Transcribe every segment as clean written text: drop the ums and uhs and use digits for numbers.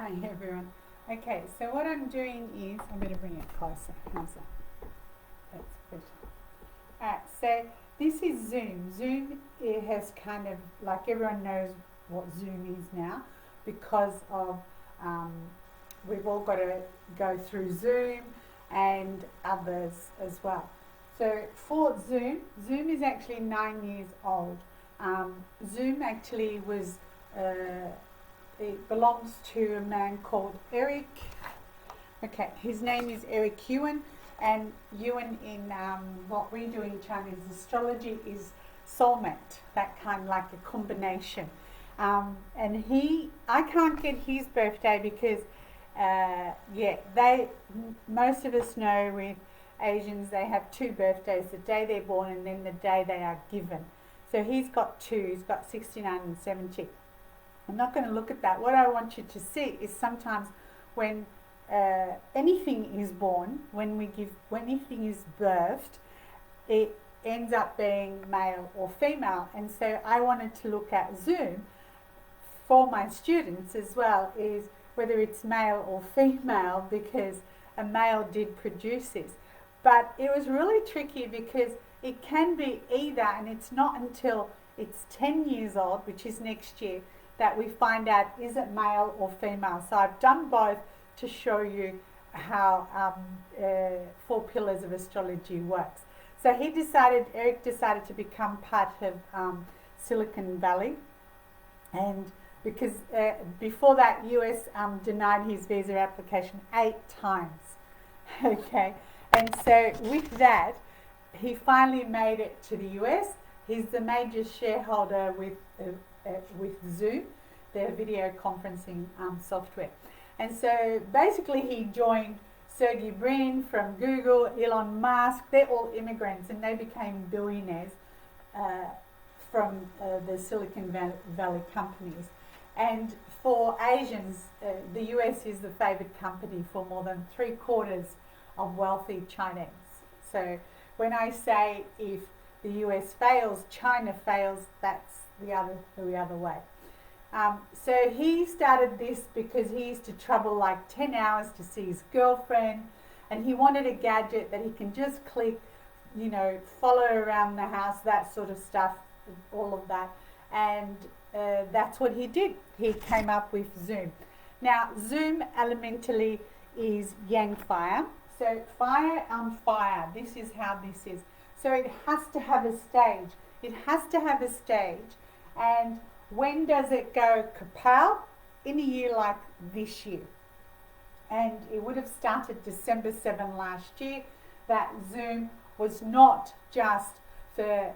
Hi everyone. Okay, so what I'm doing is, I'm going to bring it closer. How's that? That's better. Alright, so this is Zoom. Zoom, it has kind of, like everyone knows what Zoom is now because of, we've all got to go through Zoom and others as well. So for Zoom, Zoom is actually 9 years old. Zoom actually was, it belongs to a man called Eric. Okay, his name is Eric Yuan, and Yuan in what we do in Chinese astrology is soulmate, that kind of like a combination. And I can't get his birthday because, most of us know with Asians they have two birthdays, the day they're born and then the day they are given. So he's got two, he's got 69 and 70. I'm not going to look at that. What I want you to see is sometimes when anything is born, when anything is birthed, it ends up being male or female. And so I wanted to look at Zoom for my students as well, is whether it's male or female, because a male did produce this. But it was really tricky because it can be either, and it's not until it's 10 years old, which is next year, that we find out is it male or female. So I've done both to show you how 4 pillars of astrology works. So Eric decided to become part of Silicon Valley, and because before that US denied his visa application 8 times. Okay, and so with that he finally made it to the US. He's the major shareholder with Zoom, their video conferencing software. And so basically he joined Sergey Brin from Google, Elon Musk. They're all immigrants and they became billionaires from the Silicon Valley companies. And for Asians, the US is the favored company for more than 3/4 of wealthy Chinese. So when I say if the US fails, China fails, that's the other way. So he started this because he used to travel like 10 hours to see his girlfriend, and he wanted a gadget that he can just click, follow around the house, that sort of stuff, all of that. And that's what he did. He came up with Zoom. Now, Zoom elementally is yang fire. So fire on fire, this is how this is. So it has to have a stage. It has to have a stage. And when does it go kapow? In a year like this year. And it would have started December 7 last year. That Zoom was not just for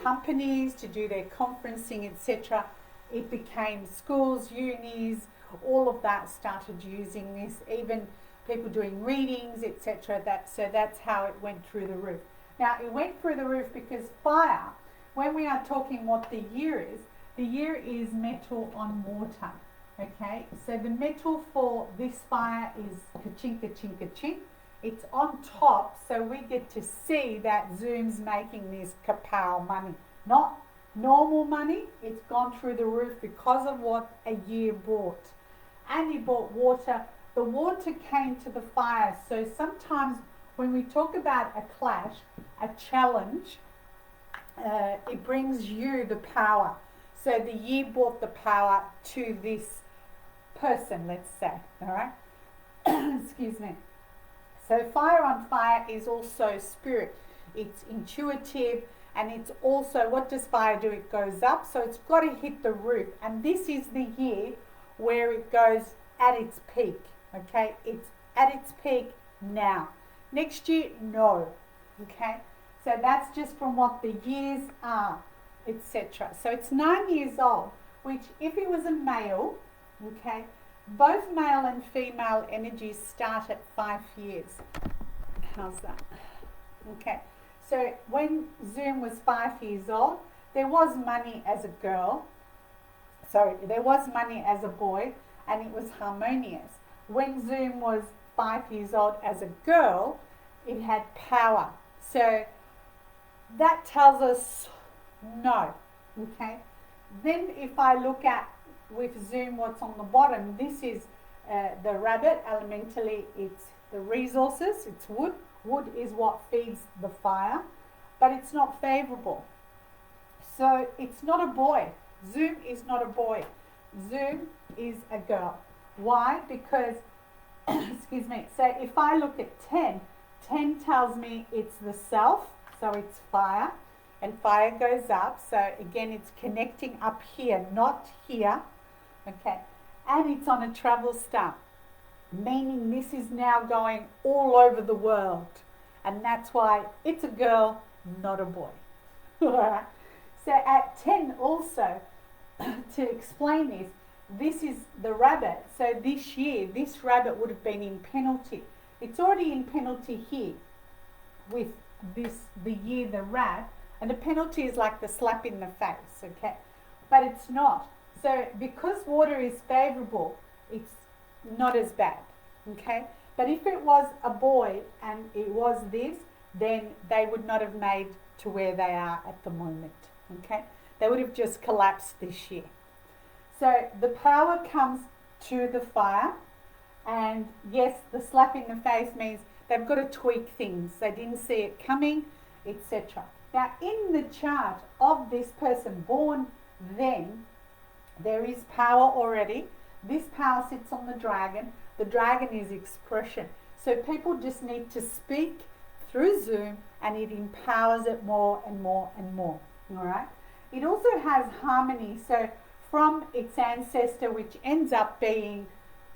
companies to do their conferencing, etc. It became schools, unis, all of that started using this, even people doing readings, etc. So that's how it went through the roof. Now, it went through the roof because fire, when we are talking what the year is metal on water. Okay, so the metal for this fire is ka-ching, ka-ching, ka-ching. It's on top, so we get to see that Zoom's making this kapow money. Not normal money, it's gone through the roof because of what a year brought. And he bought water. The water came to the fire. So sometimes when we talk about a clash, a challenge, it brings you the power. So the year brought the power to this person, let's say, all right? Excuse me. So fire on fire is also spirit. It's intuitive, and it's also, what does fire do? It goes up, so it's got to hit the roof. And this is the year where it goes at its peak, okay? It's at its peak now. Next year, no, okay? So that's just from what the years are, etc. So it's 9 years old, which if it was a male, okay, both male and female energies start at 5 years. How's that? Okay, so when Zoom was 5 years old, there was money as a girl. Sorry, there was money as a boy, and it was harmonious. When Zoom was 5 years old as a girl, it had power. So that tells us no, okay? Then if I look at with Zoom what's on the bottom, this is the rabbit, elementally, it's the resources, it's wood. Wood is what feeds the fire, but it's not favorable. So it's not a boy. Zoom is not a boy. Zoom is a girl. Why? Because, excuse me, so if I look at 10, 10 tells me it's the self, so it's fire, and fire goes up. So again, it's connecting up here, not here, okay? And it's on a travel star, meaning this is now going all over the world. And that's why it's a girl, not a boy. Alright. So at 10 also, to explain this is the rabbit. So this year, this rabbit would have been in penalty. It's already in penalty here with the year, the rat. And the penalty is like the slap in the face, okay? But it's not. So because water is favorable, it's not as bad, okay? But if it was a boy and it was this, then they would not have made to where they are at the moment, okay? They would have just collapsed this year. So the power comes to the fire, and yes, the slap in the face means they've got to tweak things. They didn't see it coming, etc. Now, in the chart of this person born then, there is power already. This power sits on the dragon. The dragon is expression. So people just need to speak through Zoom, and it empowers it more and more and more. All right. It also has harmony. So from its ancestor, which ends up being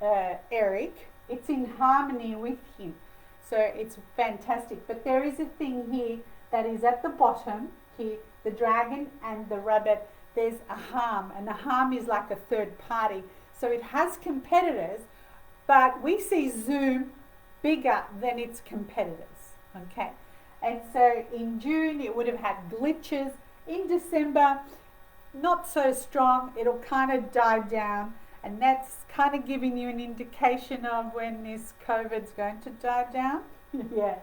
Eric, it's in harmony with him. So it's fantastic. But there is a thing here that is at the bottom here, the dragon and the rabbit. There's a harm, and the harm is like a third party. So it has competitors, but we see Zoom bigger than its competitors, okay? And so in June, it would have had glitches. In December, not so strong. It'll kind of die down, and that's kind of giving you an indication of when this COVID's going to die down. Yeah.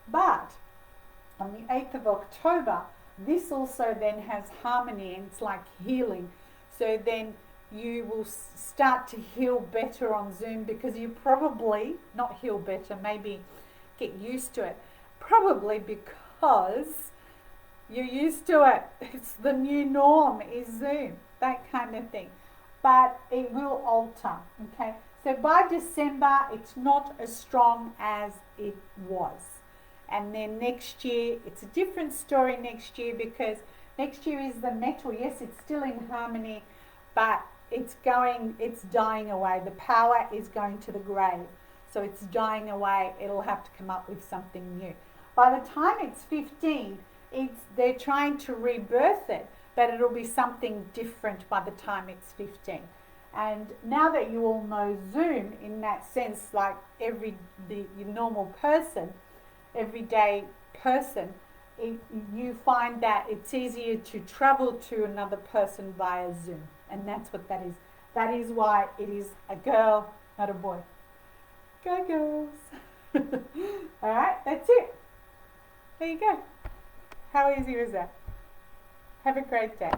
But on the 8th of October, this also then has harmony, and it's like healing. So then you will start to heal better on Zoom, because you probably, not heal better, maybe get used to it. Probably because you're used to it. It's the new norm is Zoom, that kind of thing. But it will alter, okay? So by December, it's not as strong as it was. And then next year, it's a different story next year, because next year is the metal. Yes, it's still in harmony, but it's dying away. The power is going to the grave. So it's dying away. It'll have to come up with something new. By the time it's 15, they're trying to rebirth it, but it'll be something different by the time it's 15. And now that you all know Zoom in that sense, like the normal person, everyday person, you find that it's easier to travel to another person via Zoom. And that's what that is. That is why it is a girl, not a boy. Go girls. All right, that's it. There you go. How easy was that? Have a great day.